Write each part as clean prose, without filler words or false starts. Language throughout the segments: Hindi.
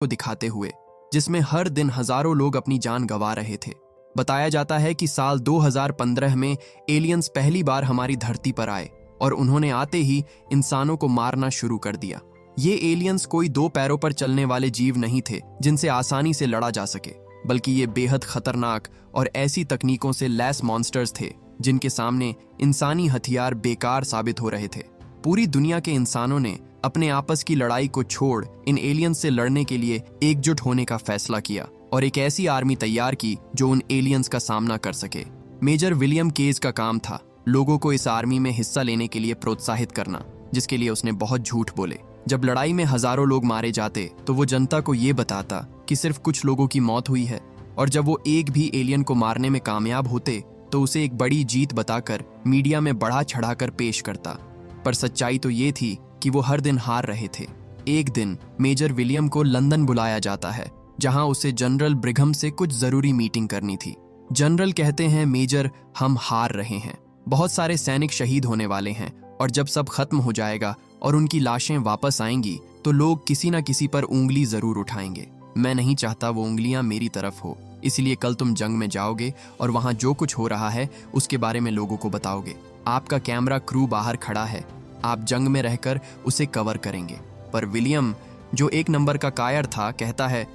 को दिखाते हुए, जिसमें हर दिन हजारों लोग अपनी जान गंवा रहे थे। बताया जाता है कि साल 2015 में एलियंस पहली बार हमारी धरती पर आए और उन्होंने आते ही इंसानों को मारना शुरू कर दिया। ये एलियंस कोई दो पैरों पर चलने वाले जीव नहीं थे जिनसे आसानी से लड़ा जा सके, बल्कि ये बेहद खतरनाक और ऐसी तकनीकों से लैस मॉन्स्टर्स थे जिनके सामने इंसानी हथियार बेकार साबित हो रहे थे। पूरी दुनिया के इंसानों ने अपने आपस की लड़ाई को छोड़ इन एलियंस से लड़ने के लिए एकजुट होने का फैसला किया और एक ऐसी आर्मी तैयार की जो उन एलियंस का सामना कर सके। मेजर विलियम केज का काम था लोगों को इस आर्मी में हिस्सा लेने के लिए प्रोत्साहित करना, जिसके लिए उसने बहुत झूठ बोले। जब लड़ाई में हजारों लोग मारे जाते तो वो जनता को ये बताता कि सिर्फ कुछ लोगों की मौत हुई है, और जब वो एक भी एलियन को मारने में कामयाब होते तो उसे एक बड़ी जीत बताकर मीडिया में बढ़ा चढ़ाकर पेश करता। पर सच्चाई तो ये थी कि वो हर दिन हार रहे थे। एक दिन मेजर विलियम को लंदन बुलाया जाता है, जहां उसे जनरल ब्रिघम से कुछ जरूरी मीटिंग करनी थी। जनरल कहते हैं, मेजर, हम हार रहे हैं, बहुत सारे सैनिक शहीद होने वाले हैं, और जब सब खत्म हो जाएगा और उनकी लाशें वापस आएंगी तो लोग किसी न किसी पर उंगली जरूर उठाएंगे। मैं नहीं चाहता वो उंगलियां मेरी तरफ हो, इसलिए कल तुम जंग में जाओगे और वहां जो कुछ हो रहा है उसके बारे में लोगों को बताओगे। आपका कैमरा क्रू बाहर खड़ा है, आप जंग में रहकर उसे कवर करेंगे। पर विलियम, जो एक नंबर का कायर था, कहता है,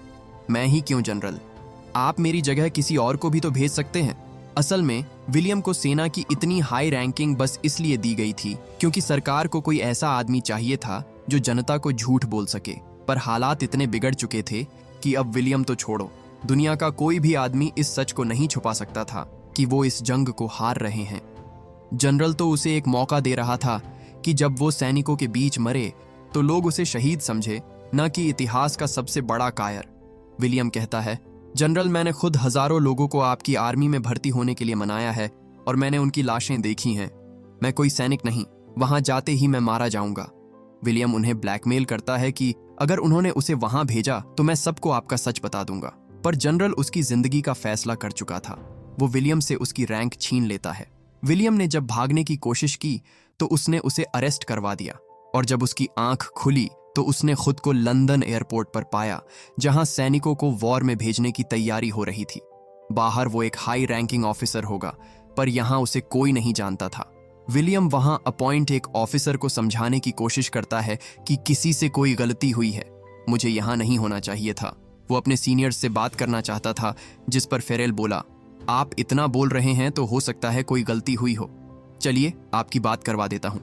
मैं ही क्यों जनरल, आप मेरी जगह किसी और को भी तो भेज सकते हैं। असल में विलियम को सेना की इतनी हाई रैंकिंग बस इसलिए दी गई थी क्योंकि सरकार को कोई ऐसा आदमी चाहिए था जो जनता को झूठ बोल सके। पर हालात इतने बिगड़ चुके थे कि अब विलियम तो छोड़ो, दुनिया का कोई भी आदमी इस सच को नहीं छुपा सकता था कि वो इस जंग को हार रहे हैं। जनरल तो उसे एक मौका दे रहा था कि जब वो सैनिकों के बीच मरे तो लोग उसे शहीद समझे, न कि इतिहास का सबसे बड़ा कायर। विलियम कहता है, जनरल, मैंने खुद हजारों लोगों को आपकी आर्मी में भर्ती होने के लिए मनाया है और मैंने उनकी लाशें देखी हैं। मैं कोई सैनिक नहीं, वहां जाते ही मैं मारा जाऊंगा। विलियम उन्हें ब्लैकमेल करता है कि अगर उन्होंने उसे वहां भेजा तो मैं सबको आपका सच बता दूंगा। पर जनरल उसकी जिंदगी का फैसला कर चुका था। वो विलियम से उसकी रैंक छीन लेता है। विलियम ने जब भागने की कोशिश की तो उसने उसे अरेस्ट करवा दिया, और जब उसकी आंख खुली तो उसने खुद को लंदन एयरपोर्ट पर पाया, जहां सैनिकों को वॉर में भेजने की तैयारी हो रही थी। बाहर वो एक हाई रैंकिंग ऑफिसर होगा, पर यहां उसे कोई नहीं जानता था। विलियम वहां अपॉइंट एक ऑफिसर को समझाने की कोशिश करता है कि किसी से कोई गलती हुई है, मुझे यहां नहीं होना चाहिए था। वो अपने सीनियर्स से बात करना चाहता था, जिस पर फेरेल बोला, आप इतना बोल रहे हैं तो हो सकता है कोई गलती हुई हो, चलिए आपकी बात करवा देता हूं।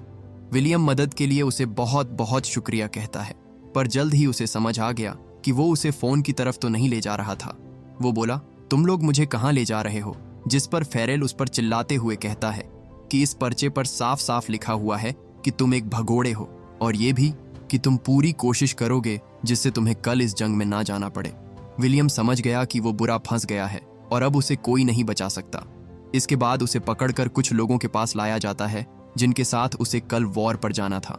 विलियम मदद के लिए उसे बहुत बहुत शुक्रिया कहता है, पर जल्द ही उसे समझ आ गया कि वो उसे फोन की तरफ तो नहीं ले जा रहा था। वो बोला, तुम लोग मुझे कहां ले जा रहे हो? जिस पर फेरेल उस पर चिल्लाते हुए कहता है कि इस पर्चे पर साफ साफ लिखा हुआ है कि तुम एक भगोड़े हो, और ये भी कि तुम पूरी कोशिश करोगे जिससे तुम्हें कल इस जंग में ना जाना पड़े। विलियम समझ गया कि वो बुरा फंस गया है और अब उसे कोई नहीं बचा सकता। इसके बाद उसे पकड़कर कुछ लोगों के पास लाया जाता है जिनके साथ उसे कल वॉर पर जाना था।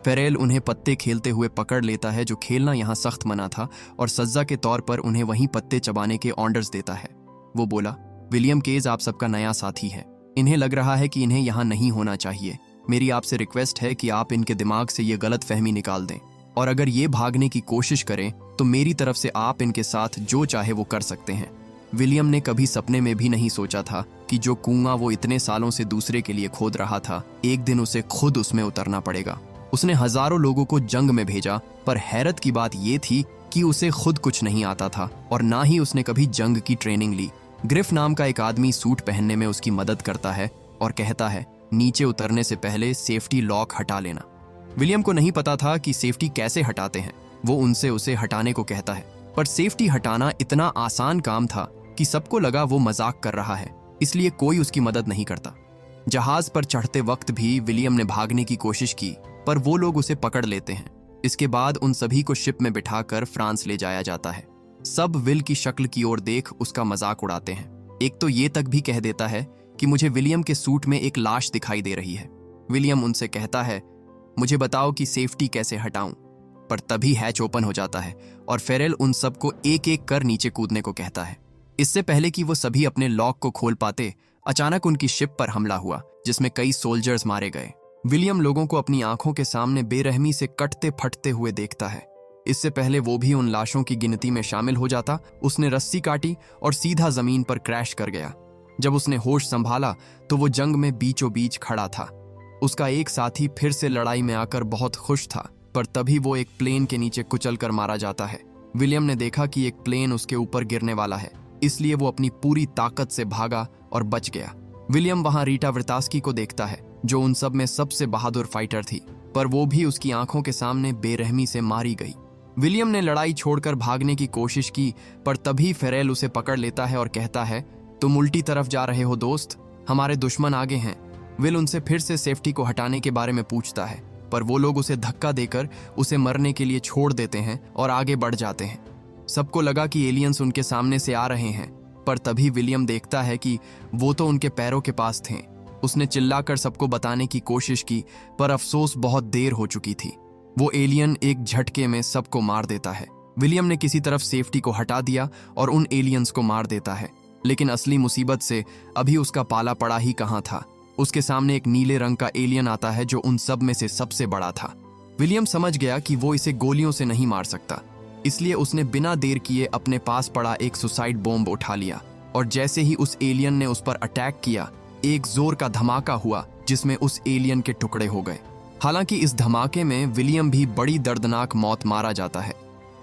फेरेल उन्हें पत्ते खेलते हुए पकड़ लेता है, जो खेलना यहाँ सख्त मना था, और सज्जा के तौर पर उन्हें वहीं पत्ते चबाने के ऑर्डर्स देता है। वो बोला, विलियम केज आप सबका नया साथी है, इन्हें लग रहा है कि इन्हें यहाँ नहीं होना चाहिए। मेरी आपसे रिक्वेस्ट है कि आप इनके दिमाग से ये गलत फहमी निकाल दें, और अगर ये भागने की कोशिश करें तो मेरी तरफ से आप इनके साथ जो चाहे वो कर सकते हैं। विलियम ने कभी सपने में भी नहीं सोचा था कि जो कुआं वो इतने सालों से दूसरे के लिए खोद रहा था, एक दिन उसे खुद उसमें उतरना पड़ेगा। उसने हजारों लोगों को जंग में भेजा, पर हैरत की बात ये थी कि उसे खुद कुछ नहीं आता था और ना ही उसने कभी जंग की ट्रेनिंग ली। ग्रिफ नाम का एक आदमी सूट पहनने में उसकी मदद करता है और कहता है, नीचे उतरने से पहले सेफ्टी लॉक हटा लेना। विलियम को नहीं पता था कि सेफ्टी कैसे हटाते हैं। वो उनसे उसे हटाने को कहता है, पर सेफ्टी हटाना इतना आसान काम था कि सबको लगा वो मजाक कर रहा है, इसलिए कोई उसकी मदद नहीं करता। जहाज पर चढ़ते वक्त भी विलियम ने भागने की कोशिश की, पर वो लोग उसे पकड़ लेते हैं। इसके बाद उन सभी को शिप में बिठाकर फ्रांस ले जाया जाता है। सब विल की शक्ल की ओर देख उसका मजाक उड़ाते हैं। एक तो ये तक भी कह देता है कि मुझे विलियम के सूट में एक लाश दिखाई दे रही है। विलियम उनसे कहता है, मुझे बताओ कि सेफ्टी कैसे हटाऊं। पर तभी हैच ओपन हो जाता है और फेरेल उन सबको एक एक कर नीचे कूदने को कहता है। इससे पहले कि वो सभी अपने लॉक को खोल पाते, अचानक उनकी शिप पर हमला हुआ, जिसमें कई सोल्जर्स मारे गए। विलियम लोगों को अपनी आंखों के सामने बेरहमी से कटते फटते हुए देखता है। इससे पहले वो भी उन लाशों की गिनती में शामिल हो जाता, उसने रस्सी काटी और सीधा जमीन पर क्रैश कर गया। जब उसने होश संभाला तो वो जंग में बीचों बीच खड़ा था। उसका एक साथी फिर से लड़ाई में आकर बहुत खुश था, पर तभी वो एक प्लेन के नीचे कुचल कर मारा जाता है। विलियम ने देखा कि एक प्लेन उसके ऊपर गिरने वाला है, इसलिए वो अपनी पूरी ताकत से भागा और बच गया। विलियम वहां रीटा वर्तास्की को देखता है, जो उन सब में सबसे बहादुर फाइटर थी, पर वो भी उसकी आंखों के सामने बेरहमी से मारी गई। विलियम ने लड़ाई छोड़कर भागने की कोशिश की, पर तभी फेरेल उसे पकड़ लेता है और कहता है, तुम उल्टी तरफ जा रहे हो दोस्त, हमारे दुश्मन आगे हैं। विल उनसे फिर से सेफ्टी को हटाने के बारे में पूछता है, पर वो लोग उसे धक्का देकर उसे मरने के लिए छोड़ देते हैं और आगे बढ़ जाते हैं। सबको लगा कि एलियंस उनके सामने से आ रहे हैं, पर तभी विलियम देखता है कि वो तो उनके पैरों के पास थे। उसने चिल्लाकर सबको बताने की कोशिश की, पर अफसोस बहुत देर हो चुकी थी। वो एलियन एक झटके में सबको मार देता है। विलियम ने किसी तरफ सेफ्टी को हटा दिया और उन एलियंस को मार देता है, लेकिन असली मुसीबत से अभी उसका पाला पड़ा ही कहां था। उसके सामने एक नीले रंग का एलियन आता है जो उन सब में से सबसे बड़ा था। विलियम समझ गया कि वो इसे गोलियों से नहीं मार सकता, इसलिए उसने बिना देर किए अपने पास पड़ा एक सुसाइड बॉम्ब उठा लिया, और जैसे ही उस एलियन ने उस पर अटैक किया, एक जोर का धमाका हुआ जिसमें उस एलियन के टुकड़े हो गए। हालांकि इस धमाके में विलियम भी बड़ी दर्दनाक मौत मारा जाता है।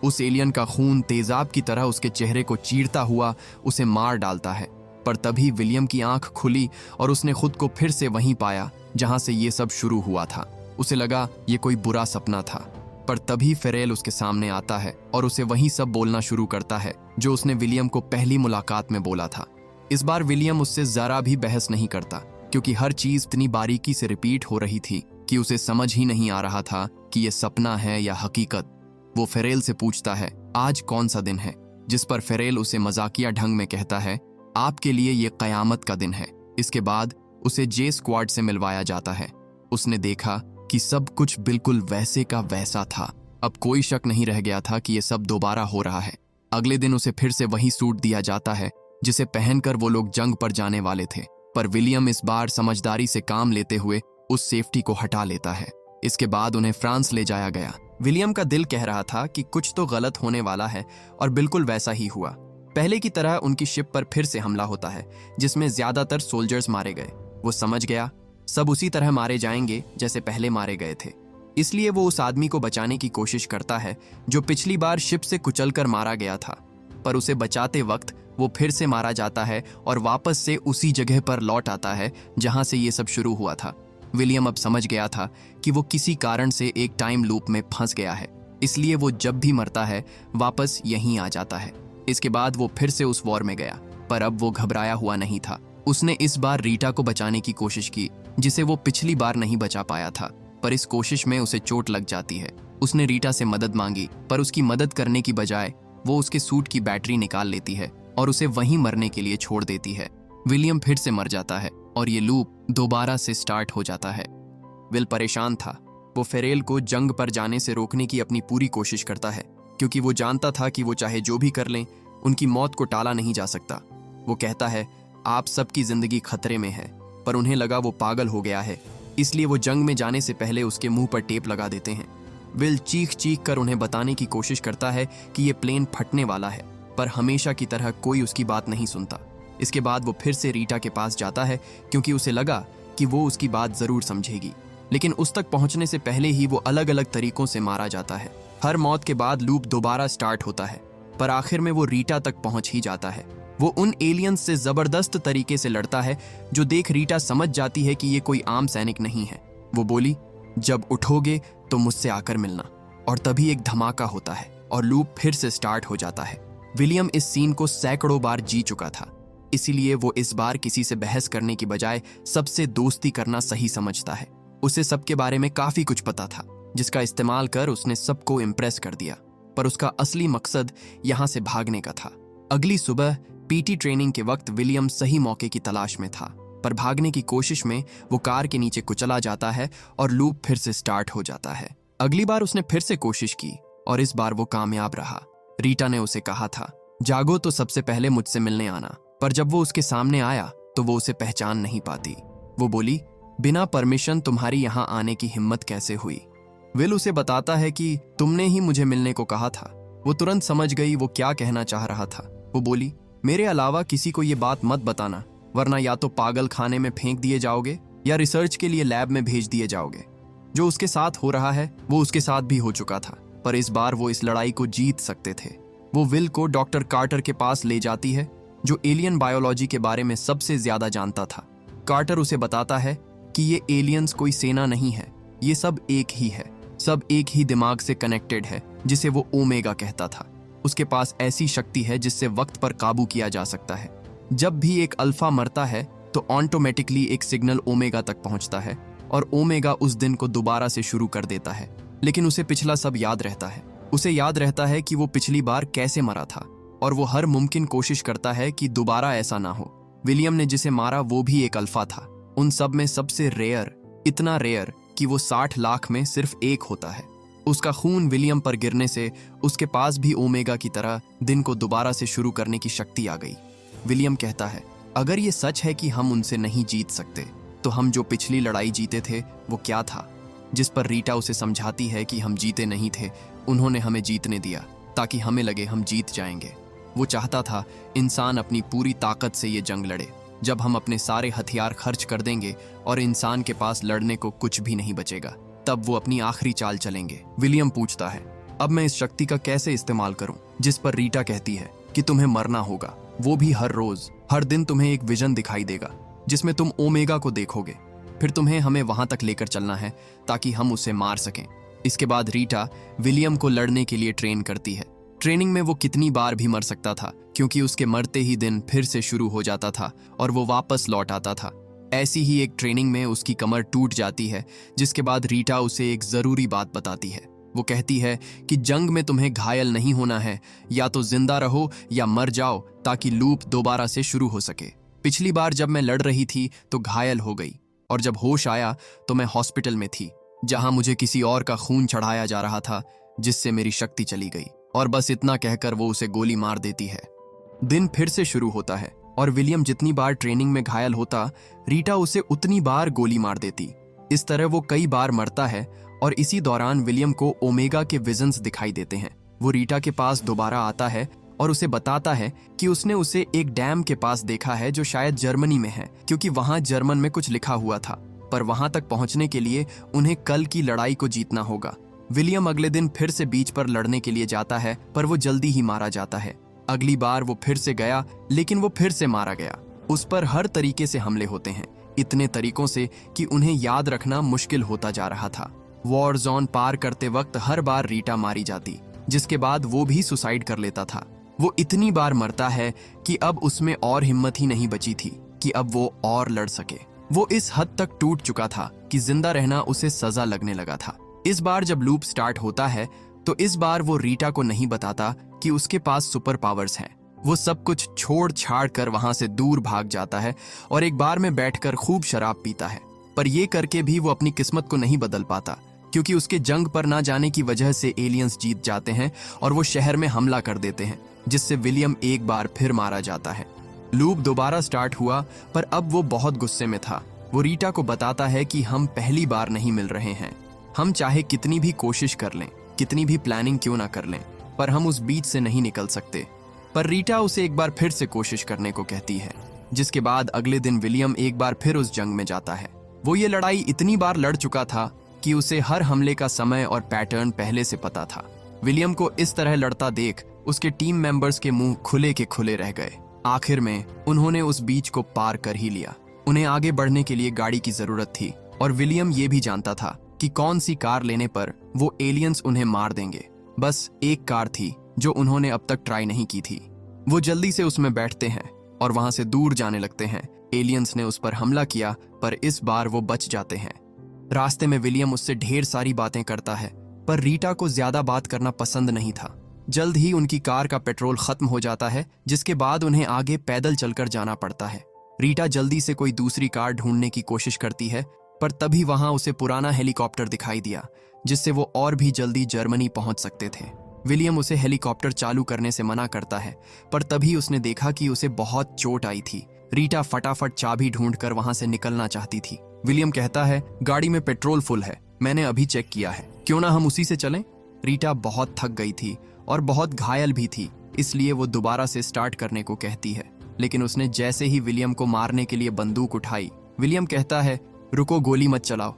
उस एलियन का खून तेजाब की तरह उसके चेहरे को चीरता हुआ उसे मार डालता है, पर तभी विलियम की आंख खुली और उसने खुद को फिर से वहीं पाया जहां से ये सब शुरू हुआ था। उसे लगा ये कोई बुरा सपना था, पर तभी फेरेल उसके सामने आता है और उसे वही सब बोलना शुरू करता है जो उसने विलियम को पहली मुलाकात में बोला था। इस बार विलियम उससे जरा भी बहस नहीं करता, क्योंकि हर चीज इतनी बारीकी से रिपीट हो रही थी कि उसे समझ ही नहीं आ रहा था कि यह सपना है या हकीकत। वो फेरेल से पूछता है, आज कौन सा दिन है, जिस पर फेरेल उसे मजाकिया ढंग में कहता है, आपके लिए ये कयामत का दिन है। इसके बाद उसे जे स्क्वाड से मिलवाया जाता है। उसने देखा कि सब कुछ बिल्कुल वैसे का वैसा था। अब कोई शक नहीं रह गया था कि ये सब दोबारा हो रहा है। अगले दिन उसे फिर से वही सूट दिया जाता है जिसे पहनकर वो लोग जंग पर जाने वाले थे, पर विलियम इस बार समझदारी से काम लेते हुए उस सेफ्टी को हटा लेता है। इसके बाद उन्हें फ्रांस ले जाया गया। विलियम का दिल कह रहा था कि कुछ तो गलत होने वाला है, और बिल्कुल वैसा ही हुआ। पहले की तरह उनकी शिप पर फिर से हमला होता है, जिसमें ज्यादातर सोल्जर्स मारे गए। वो समझ गया सब उसी तरह मारे जाएंगे जैसे पहले मारे गए थे, इसलिए वो उस आदमी को बचाने की कोशिश करता है जो पिछली बार शिप से कुचलकर मारा गया था, पर उसे बचाते वक्त वो फिर से मारा जाता है और वापस से उसी जगह पर लौट आता है जहां से ये सब शुरू हुआ था। विलियम अब समझ गया था कि वो किसी कारण से एक टाइम लूप में फंस गया है, इसलिए वो जब भी मरता है वापस यहीं आ जाता है। इसके बाद वो फिर से उस वॉर में गया, पर अब वो घबराया हुआ नहीं था। उसने इस बार रीटा को बचाने की कोशिश की, जिसे वो पिछली बार नहीं बचा पाया था, पर इस कोशिश में उसे चोट लग जाती है। उसने रीटा से मदद मांगी, पर उसकी मदद करने की बजाय वो उसके सूट की बैटरी निकाल लेती है और उसे वहीं मरने के लिए छोड़ देती है। विलियम फिर से मर जाता है और ये लूप दोबारा से स्टार्ट हो जाता है। विल परेशान था। वो फेरेल को जंग पर जाने से रोकने की अपनी पूरी कोशिश करता है, क्योंकि वो जानता था कि वो चाहे जो भी कर लें, उनकी मौत को टाला नहीं जा सकता। वो कहता है, आप सबकी जिंदगी खतरे में है, पर उन्हें लगा वो पागल हो गया है, इसलिए वो जंग में जाने से पहले उसके मुंह पर टेप लगा देते हैं। विल चीख चीख कर उन्हें बताने की कोशिश करता है कि ये प्लेन फटने वाला है, पर हमेशा की तरह कोई उसकी बात नहीं सुनता। इसके बाद वो फिर से रीटा के पास जाता है, क्योंकि उसे लगा कि वो उसकी बात जरूर समझेगी, लेकिन उस तक पहुंचने से पहले ही वो अलग अलग तरीकों से मारा जाता है। हर मौत के बाद लूप दोबारा स्टार्ट होता है, पर आखिर में वो रीटा तक पहुंच ही जाता है। वो उन एलियंस से जबरदस्त तरीके से लड़ता है जो देख रीटा समझ जाती है कि ये कोई आम सैनिक नहीं है। वो बोली, जब उठोगे तो मुझसे आकर मिलना, और तभी एक धमाका होता है और लूप फिर से स्टार्ट हो जाता है। विलियम इस सीन को सैकड़ों बार जी चुका था, इसीलिए वो इस बार किसी से बहस करने की बजाय सबसे दोस्ती करना सही समझता है। उसे सबके बारे में काफी कुछ पता था, जिसका इस्तेमाल कर उसने सबको इम्प्रेस कर दिया, पर उसका असली मकसद यहाँ से भागने का था। अगली सुबह पीटी ट्रेनिंग के वक्त विलियम सही मौके की तलाश में था, पर भागने की कोशिश में वो कार के नीचे कुचला जाता है और लूप फिर से स्टार्ट हो जाता है। अगली बार उसने फिर से कोशिश की और इस बार वो कामयाब रहा। रीटा ने उसे कहा था, जागो तो सबसे पहले मुझसे मिलने आना, पर जब वो उसके सामने आया तो वो उसे पहचान नहीं पाती। वो बोली, बिना परमिशन तुम्हारी यहाँ आने की हिम्मत कैसे हुई? विल उसे बताता है कि तुमने ही मुझे मिलने को कहा था। वो तुरंत समझ गई वो क्या कहना चाह रहा था। वो बोली, मेरे अलावा किसी को ये बात मत बताना, वरना या तो पागल खाने में फेंक दिए जाओगे या रिसर्च के लिए लैब में भेज दिए जाओगे। जो उसके साथ हो रहा है वो उसके साथ भी हो चुका था, पर इस बार वो इस लड़ाई को जीत सकते थे। वो विल को डॉक्टर कार्टर के पास ले जाती है, जो एलियन बायोलॉजी के बारे में सबसे ज्यादा जानता था। कार्टर उसे बताता है कि ये एलियंस कोई सेना नहीं है, ये सब एक ही है, सब एक ही दिमाग से कनेक्टेड है, जिसे वो ओमेगा कहता था। उसके पास ऐसी शक्ति है जिससे वक्त पर काबू किया जा सकता है। जब भी एक अल्फा मरता है तो ऑटोमेटिकली एक सिग्नल ओमेगा तक पहुंचता है और ओमेगा उस दिन को दोबारा से शुरू कर देता है। लेकिन उसे पिछला सब याद रहता है। उसे याद रहता है कि वो पिछली बार कैसे मरा था और वो हर मुमकिन कोशिश करता है कि दोबारा ऐसा ना हो। विलियम ने जिसे मारा वो भी एक अल्फा था, उन सब में सबसे रेयर, इतना रेयर कि वो 60 लाख में सिर्फ एक होता है। उसका खून विलियम पर गिरने से उसके पास भी ओमेगा की तरह दिन को दोबारा से शुरू करने की शक्ति आ गई। विलियम कहता है, अगर ये सच है कि हम उनसे नहीं जीत सकते, तो हम जो पिछली लड़ाई जीते थे वो क्या था? जिस पर रीटा उसे समझाती है कि हम जीते नहीं थे, उन्होंने हमें जीतने दिया ताकि हमें लगे हम जीत जाएंगे। वो चाहता था इंसान अपनी पूरी ताकत से ये जंग लड़े। जब हम अपने सारे हथियार खर्च कर देंगे और इंसान के पास लड़ने को कुछ भी नहीं बचेगा, तब वो अपनी आखिरी चाल चलेंगे। विलियम पूछता है, अब मैं इस शक्ति का कैसे इस्तेमाल करूं? जिस पर रीटा कहती है कि तुम्हें मरना होगा, वो भी हर रोज, हर दिन तुम्हें एक विजन दिखाई देगा जिसमें तुम ओमेगा को देखोगे। फिर तुम्हें हमें वहां तक लेकर चलना है ताकि हम उसे मार सकें। इसके बाद रीटा विलियम को लड़ने के लिए ट्रेन करती है। ट्रेनिंग में वो कितनी बार भी मर सकता था, क्योंकि उसके मरते ही दिन फिर से शुरू हो जाता था और वो वापस लौट आता था। ऐसी ही एक ट्रेनिंग में उसकी कमर टूट जाती है, जिसके बाद रीटा उसे एक जरूरी बात बताती है। वो कहती है कि जंग में तुम्हें घायल नहीं होना है, या तो जिंदा रहो या मर जाओ ताकि लूप दोबारा से शुरू हो सके। पिछली बार जब मैं लड़ रही थी तो घायल हो गई, और जब होश आया तो मैं हॉस्पिटल में थी, जहां मुझे किसी और का खून चढ़ाया जा रहा था, जिससे मेरी शक्ति चली गई। और बस इतना कहकर वो उसे गोली मार देती है। दिन फिर से शुरू होता है और विलियम जितनी बार ट्रेनिंग में घायल होता, रीटा उसे उतनी बार गोली मार देती। इस तरह वो कई बार मरता है और इसी दौरान विलियम को ओमेगा के विजन्स दिखाई देते हैं। वो रीटा के पास दोबारा आता है और उसे बताता है कि उसने उसे एक डैम के पास देखा है जो शायद जर्मनी में है, क्योंकि वहां जर्मन में कुछ लिखा हुआ था। पर वहां तक पहुंचने के लिए उन्हें कल की लड़ाई को जीतना होगा। विलियम अगले दिन फिर से बीच पर लड़ने के लिए जाता है, पर वो जल्दी ही मारा जाता है। अगली बार वो फिर से गया, लेकिन वो फिर से मारा गया। उस पर हर तरीके से हमले होते हैं, इतने तरीकों से कि उन्हें याद रखना मुश्किल होता जा रहा था। वॉर जोन पार करते वक्त हर बार रीटा मारी जाती, जिसके बाद वो भी सुसाइड कर लेता था। वो इतनी बार मरता है कि अब उसमें और हिम्मत ही नहीं बची थी कि अब वो और लड़ सके। वो इस हद तक टूट चुका था कि जिंदा रहना उसे सजा लगने लगा था। इस बार जब लूप स्टार्ट होता है तो इस बार वो रीटा को नहीं बताता कि उसके पास सुपर पावर्स हैं। वो सब कुछ छोड़ छाड़ कर वहां से दूर भाग जाता है और एक बार में बैठकर खूब शराब पीता है। पर ये करके भी वो अपनी किस्मत को नहीं बदल पाता, क्योंकि उसके जंग पर ना जाने की वजह से एलियंस जीत जाते हैं और वो शहर में हमला कर देते हैं, जिससे विलियम एक बार फिर मारा जाता है। लूप दोबारा स्टार्ट हुआ, पर अब वो बहुत गुस्से में था। वो रीटा को बताता है कि हम पहली बार नहीं मिल रहे हैं। हम चाहे कितनी भी कोशिश कर लें, कितनी भी प्लानिंग क्यों ना कर लें, पर हम उस बीच से नहीं निकल सकते। पर रीटा उसे एक बार फिर से कोशिश करने को कहती है, जिसके बाद अगले दिन विलियम एक बार फिर उस जंग में जाता है। वो ये लड़ाई इतनी बार लड़ चुका था कि उसे हर हमले का समय और पैटर्न पहले से पता था। विलियम को इस तरह लड़ता देख उसके टीम मेंबर्स के मुंह खुले के खुले रह गए। आखिर में उन्होंने उस बीच को पार कर ही लिया। उन्हें आगे बढ़ने के लिए गाड़ी की जरूरत थी और विलियम ये भी जानता था कि कौन सी कार लेने पर वो एलियंस उन्हें मार देंगे। बस एक कार थी जो उन्होंने अब तक ट्राई नहीं की थी। वो जल्दी से उसमें बैठते हैं और वहां से दूर जाने लगते हैं। एलियंस ने उस पर हमला किया, पर इस बार वो बच जाते हैं। रास्ते में विलियम उससे ढेर सारी बातें करता है, पर रीटा को ज्यादा बात करना पसंद नहीं था। जल्द ही उनकी कार का पेट्रोल खत्म हो जाता है, जिसके बाद उन्हें आगे पैदल चलकर जाना पड़ता है। रीटा जल्दी से कोई दूसरी कार ढूंढने की कोशिश करती है, पर तभी वहां उसे पुराना हेलीकॉप्टर दिखाई दिया, जिससे वो और भी जल्दी जर्मनी पहुंच सकते थे। विलियम उसे हेलीकॉप्टर चालू करने से मना करता है, पर तभी उसने देखा कि उसे बहुत चोट आई थी। रीटा फटाफट चाबी ढूंढकर वहां से निकलना चाहती थी। विलियम कहता है, गाड़ी में पेट्रोल फुल है, मैंने अभी चेक किया है, क्यों ना हम उसी से चलें? रीटा बहुत थक गई थी और बहुत घायल भी थी, इसलिए वो दोबारा से स्टार्ट करने को कहती है। लेकिन उसने जैसे ही विलियम को मारने के लिए बंदूक उठाई, विलियम कहता है, रुको, गोली मत चलाओ,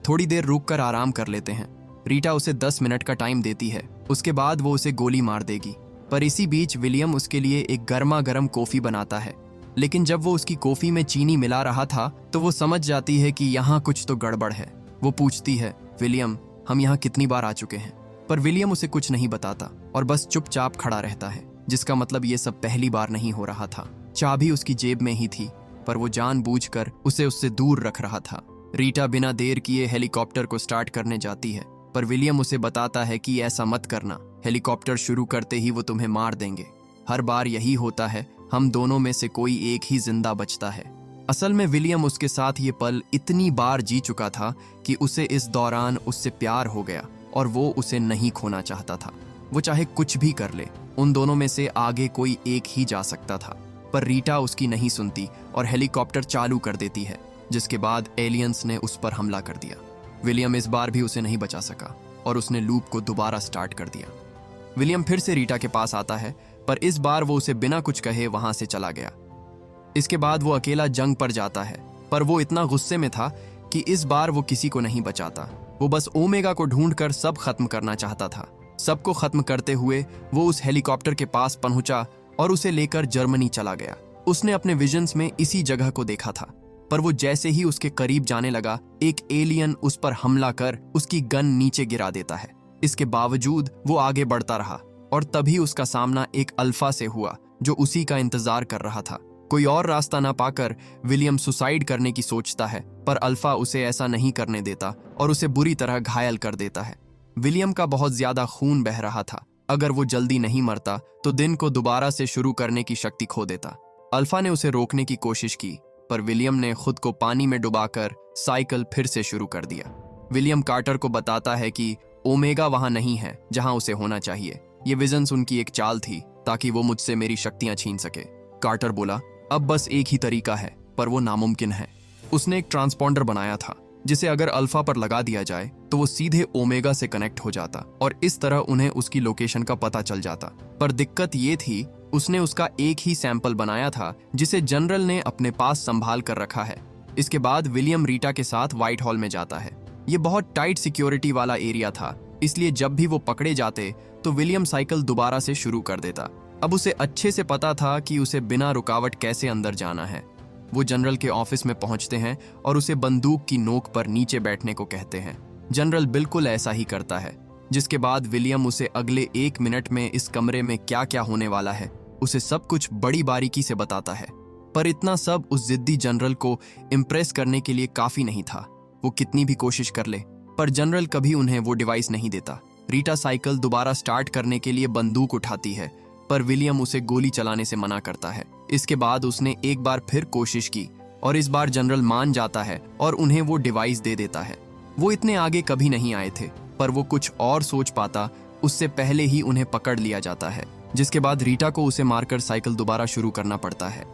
थोड़ी देर रुक कर आराम कर लेते हैं। रीटा उसे 10 मिनट का टाइम देती है, उसके बाद वो उसे गोली मार देगी। पर इसी बीच विलियम उसके लिए एक गर्मा गर्म कॉफी बनाता है। लेकिन जब वो उसकी कॉफी में चीनी मिला रहा था तो वो समझ जाती है कि यहाँ कुछ तो गड़बड़ है। वो पूछती है, विलियम, हम यहाँ कितनी बार आ चुके हैं? पर विलियम उसे कुछ नहीं बताता और बस चुपचाप खड़ा रहता है, जिसका मतलब ये सब पहली बार नहीं हो रहा था। चाबी उसकी जेब में ही थी, पर वो जानबूझकर उसे उससे दूर रख रहा था। रीटा बिना देर किए हेलीकॉप्टर को स्टार्ट करने जाती है, पर विलियम उसे बताता है कि ऐसा मत करना, हेलीकॉप्टर शुरू करते ही वो तुम्हें मार देंगे। हर बार यही होता है, हम दोनों में से कोई एक ही जिंदा बचता है। असल में विलियम उसके साथ ये पल इतनी बार जी चुका था कि उसे इस दौरान उससे प्यार हो गया और वो उसे नहीं खोना चाहता था। वो चाहे कुछ भी कर ले, उन दोनों में से आगे कोई एक ही जा सकता था। पर रीटा उसकी नहीं सुनती और हेलीकॉप्टर चालू कर देती है, जिसके बाद एलियंस ने उस पर हमला कर दिया। विलियम इस बार भी उसे नहीं बचा सका और उसने लूप को दोबारा स्टार्ट कर दिया। विलियम फिर से रीटा के पास आता है, पर इस बार वो उसे बिना कुछ कहे वहां से चला गया। इसके बाद वो अकेला जंग पर जाता है, पर वो इतना गुस्से में था कि इस बार वो किसी को नहीं बचाता। वो बस ओमेगा को ढूंढकर सब खत्म करना चाहता था। सबको खत्म करते हुए वो उस हेलीकॉप्टर के पास पहुंचा और उसे लेकर जर्मनी चला गया। उसने अपने विजन्स में इसी जगह को देखा था, पर वो जैसे ही उसके करीब जाने लगा, एक एलियन उस पर हमला कर उसकी गन नीचे गिरा देता है। इसके बावजूद वो आगे बढ़ता रहा और तभी उसका सामना एक अल्फा से हुआ, जो उसी का इंतजार कर रहा था। कोई और रास्ता ना पाकर विलियम सुसाइड करने की सोचता है, पर अल्फा उसे ऐसा नहीं करने देता और उसे बुरी तरह घायल कर देता है। विलियम का बहुत ज्यादा खून बह रहा था। अगर वो जल्दी नहीं मरता तो दिन को दोबारा से शुरू करने की शक्ति खो देता। अल्फा ने उसे रोकने की कोशिश की, पर विलियम ने खुद को पानी में डुबाकर साइकिल फिर से शुरू कर दिया। विलियम कार्टर को बताता है कि ओमेगा वहां नहीं है जहां उसे होना चाहिए। ये विजन्स उनकी एक चाल थी ताकि वो मुझसे मेरी शक्तियां छीन सके। कार्टर बोला, अब बस एक ही तरीका है, पर वो नामुमकिन है। उसने एक ट्रांसपॉन्डर बनाया था जिसे अगर अल्फा पर लगा दिया जाए तो वो सीधे ओमेगा से कनेक्ट हो जाता और इस तरह उन्हें उसकी लोकेशन का पता चल जाता। पर दिक्कत ये थी, उसने उसका एक ही सैंपल बनाया था जिसे जनरल ने अपने पास संभाल कर रखा है। इसके बाद विलियम रीटा के साथ व्हाइट हॉल में जाता है। ये बहुत टाइट सिक्योरिटी वाला एरिया था, इसलिए जब भी वो पकड़े जाते तो विलियम साइकिल दोबारा से शुरू कर देता। अब उसे अच्छे से पता था कि उसे बिना रुकावट कैसे अंदर जाना है। वो जनरल के ऑफिस में पहुंचते हैं और उसे बंदूक की नोक पर नीचे बैठने को कहते हैं। जनरल बिल्कुल ऐसा ही करता है, जिसके बाद विलियम उसे अगले 1 मिनट में इस कमरे में क्या क्या होने वाला है उसे सब कुछ बड़ी बारीकी से बताता है। पर इतना सब उस जिद्दी जनरल को इम्प्रेस करने के लिए काफी नहीं था। वो कितनी भी कोशिश कर ले, पर जनरल कभी उन्हें वो डिवाइस नहीं देता। रीटा साइकिल दोबारा स्टार्ट करने के लिए बंदूक उठाती है, पर विलियम उसे गोली चलाने से मना करता है। इसके बाद उसने एक बार फिर कोशिश की और इस बार जनरल मान जाता है और उन्हें वो डिवाइस दे देता है। वो इतने आगे कभी नहीं आए थे, पर वो कुछ और सोच पाता उससे पहले ही उन्हें पकड़ लिया जाता है, जिसके बाद रीटा को उसे मारकर साइकिल दोबारा शुरू करना पड़ता है।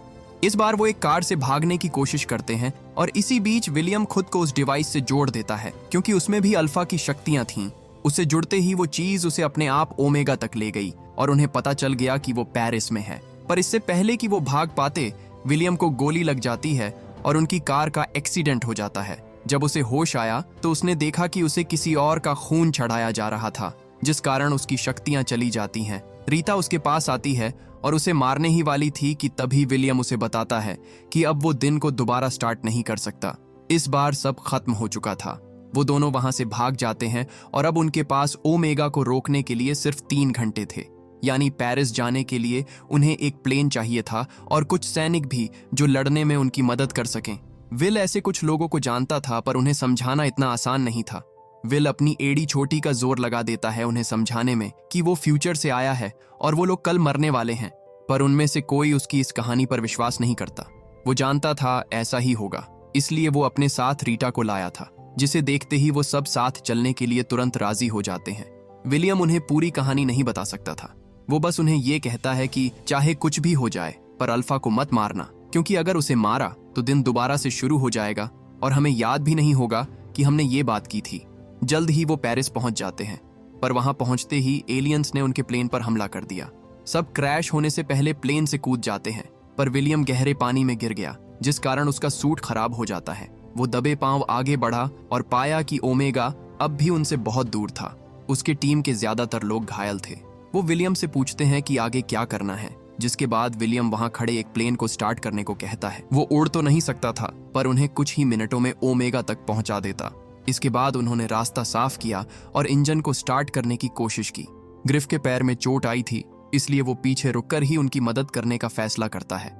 इस बार वो एक कार से भागने की कोशिश करते हैं और इसी बीच विलियम खुद को उस डिवाइस से जोड़ देता है, क्योंकि उसमें भी अल्फा की शक्तियां थीं। उसे जुड़ते ही वो चीज उसे अपने आप ओमेगा तक ले गई और उन्हें पता चल गया कि वो पेरिस में है। पर इससे पहले कि वो भाग पाते, विलियम को गोली लग जाती है और उनकी कार का एक्सीडेंट हो जाता है। जब उसे होश आया तो उसने देखा कि उसे किसी और का खून चढ़ाया जा रहा था, जिस कारण उसकी शक्तियां चली जाती हैं। रीता उसके पास आती है और उसे मारने ही वाली थी कि तभी विलियम उसे बताता है कि अब वो दिन को दोबारा स्टार्ट नहीं कर सकता। इस बार सब खत्म हो चुका था। वो दोनों वहां से भाग जाते हैं और अब उनके पास ओमेगा को रोकने के लिए सिर्फ 3 घंटे थे। यानी पेरिस जाने के लिए उन्हें एक प्लेन चाहिए था और कुछ सैनिक भी जो लड़ने में उनकी मदद कर सकें। विल ऐसे कुछ लोगों को जानता था, पर उन्हें समझाना इतना आसान नहीं था। विल अपनी एड़ी छोटी का जोर लगा देता है उन्हें समझाने में कि वो फ्यूचर से आया है और वो लोग कल मरने वाले हैं, पर उनमें से कोई उसकी इस कहानी पर विश्वास नहीं करता। वो जानता था ऐसा ही होगा, इसलिए वो अपने साथ रीटा को लाया था, जिसे देखते ही वो सब साथ चलने के लिए तुरंत राजी हो जाते हैं। विलियम उन्हें पूरी कहानी नहीं बता सकता था। वो बस उन्हें ये कहता है कि चाहे कुछ भी हो जाए, पर अल्फा को मत मारना, क्योंकि अगर उसे मारा तो दिन दोबारा से शुरू हो जाएगा और हमें याद भी नहीं होगा कि हमने ये बात की थी। जल्द ही वो पेरिस पहुंच जाते हैं, पर वहां पहुंचते ही एलियंस ने उनके प्लेन पर हमला कर दिया। सब क्रैश होने से पहले प्लेन से कूद जाते हैं, पर विलियम गहरे पानी में गिर गया, जिस कारण उसका सूट खराब हो जाता है। वो दबे पांव आगे बढ़ा और पाया कि ओमेगा अब भी उनसे बहुत दूर था। उसके टीम के ज्यादातर लोग घायल थे। वो विलियम से पूछते हैं कि आगे क्या करना है, जिसके बाद विलियम वहां खड़े एक प्लेन को स्टार्ट करने को कहता है। वो उड़ तो नहीं सकता था, पर उन्हें कुछ ही मिनटों में ओमेगा तक पहुंचा देता। इसके बाद उन्होंने रास्ता साफ किया और इंजन को स्टार्ट करने की कोशिश की। ग्रिफ के पैर में चोट आई थी, इसलिए वो पीछे रुककर ही उनकी मदद करने का फैसला करता है।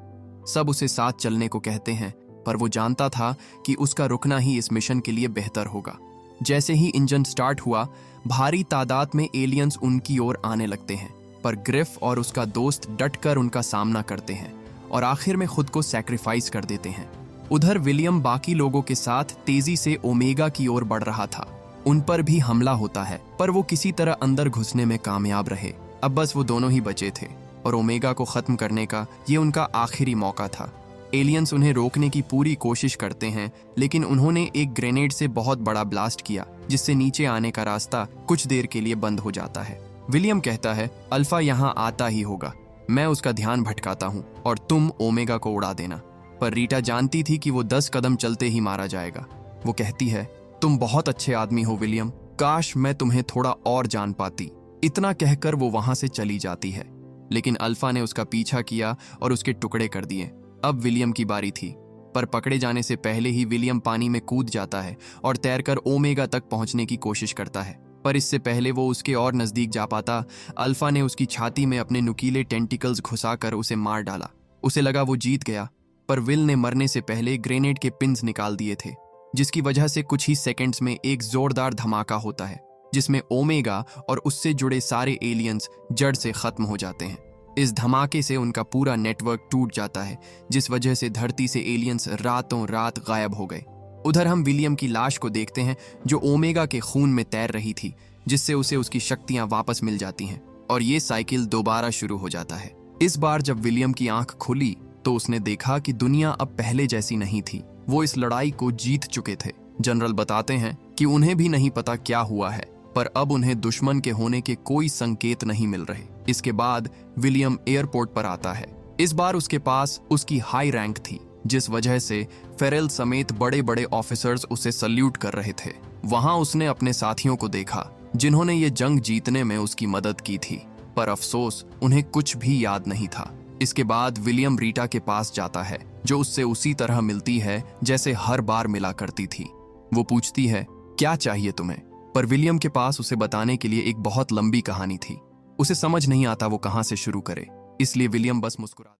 सब उसे साथ चलने को कहते हैं, पर वो जानता था कि उसका रुकना ही इस मिशन के लिए बेहतर होगा। जैसे ही इंजन स्टार्ट हुआ, भारी तादाद में एलियंस उनकी ओर आने लगते हैं, पर ग्रिफ और उसका दोस्त डटकर उनका सामना करते हैं और आखिर में खुद को सैक्रिफाइस कर देते हैं। उधर विलियम बाकी लोगों के साथ तेजी से ओमेगा की ओर बढ़ रहा था। उन पर भी हमला होता है, पर वो किसी तरह अंदर घुसने में कामयाब रहे। अब बस वो दोनों ही बचे थे और ओमेगा को खत्म करने का ये उनका आखिरी मौका था। एलियंस उन्हें रोकने की पूरी कोशिश करते हैं, लेकिन उन्होंने एक ग्रेनेड से बहुत बड़ा ब्लास्ट किया, जिससे नीचे आने का रास्ता कुछ देर के लिए बंद हो जाता है। विलियम कहता है, अल्फा यहाँ आता ही होगा, मैं उसका ध्यान भटकाता हूँ और तुम ओमेगा को उड़ा देना। पर रीटा जानती थी कि वो 10 कदम चलते ही मारा जाएगा। वो कहती है, तुम बहुत अच्छे आदमी हो विलियम, काश मैं तुम्हें थोड़ा और जान पाती। इतना कहकर वो वहां से चली जाती है, लेकिन अल्फा ने उसका पीछा किया और उसके टुकड़े कर दिए। अब विलियम की बारी थी, पर पकड़े जाने से पहले ही विलियम पानी में कूद जाता है और तैरकर ओमेगा तक पहुंचने की कोशिश करता है। पर इससे पहले वो उसके और नजदीक जा पाता, अल्फा ने उसकी छाती में अपने नुकीले टेंटिकल्स घुसाकर उसे मार डाला। उसे लगा वो जीत गया, पर विल ने मरने से पहले ग्रेनेड के पिन्स निकाल दिए थे, जिसकी वजह से कुछ ही सेकंड्स में एक जोरदार धमाका होता है, जिसमें ओमेगा और उससे जुड़े सारे एलियंस जड़ से खत्म हो जाते हैं। इस धमाके से उनका पूरा नेटवर्क टूट जाता है, जिस वजह से धरती से एलियंस रातों रात गायब हो गए। उधर हम विलियम की लाश को देखते हैं, जो ओमेगा के खून में तैर रही थी, जिससे उसे उसकी शक्तियां वापस मिल जाती हैं और ये साइकिल दोबारा शुरू हो जाता है। इस बार जब विलियम की आंख खुली तो उसने देखा कि दुनिया अब पहले जैसी नहीं थी। वो इस लड़ाई को जीत चुके थे। जनरल बताते हैं कि उन्हें भी नहीं पता क्या हुआ है, पर अब उन्हें दुश्मन के होने के कोई संकेत नहीं मिल रहे। इसके बाद विलियम एयरपोर्ट पर आता है। इस बार उसके पास उसकी हाई रैंक थी, जिस वजह से फेरेल समेत बड़े बड़े ऑफिसर्स उसे सल्यूट कर रहे थे। वहां उसने अपने साथियों को देखा, जिन्होंने ये जंग जीतने में उसकी मदद की थी, पर अफसोस उन्हें कुछ भी याद नहीं था। इसके बाद विलियम रीटा के पास जाता है, जो उससे उसी तरह मिलती है जैसे हर बार मिला करती थी। वो पूछती है, क्या चाहिए तुम्हें? पर विलियम के पास उसे बताने के लिए एक बहुत लंबी कहानी थी। उसे समझ नहीं आता वो कहां से शुरू करे, इसलिए विलियम बस मुस्कुरा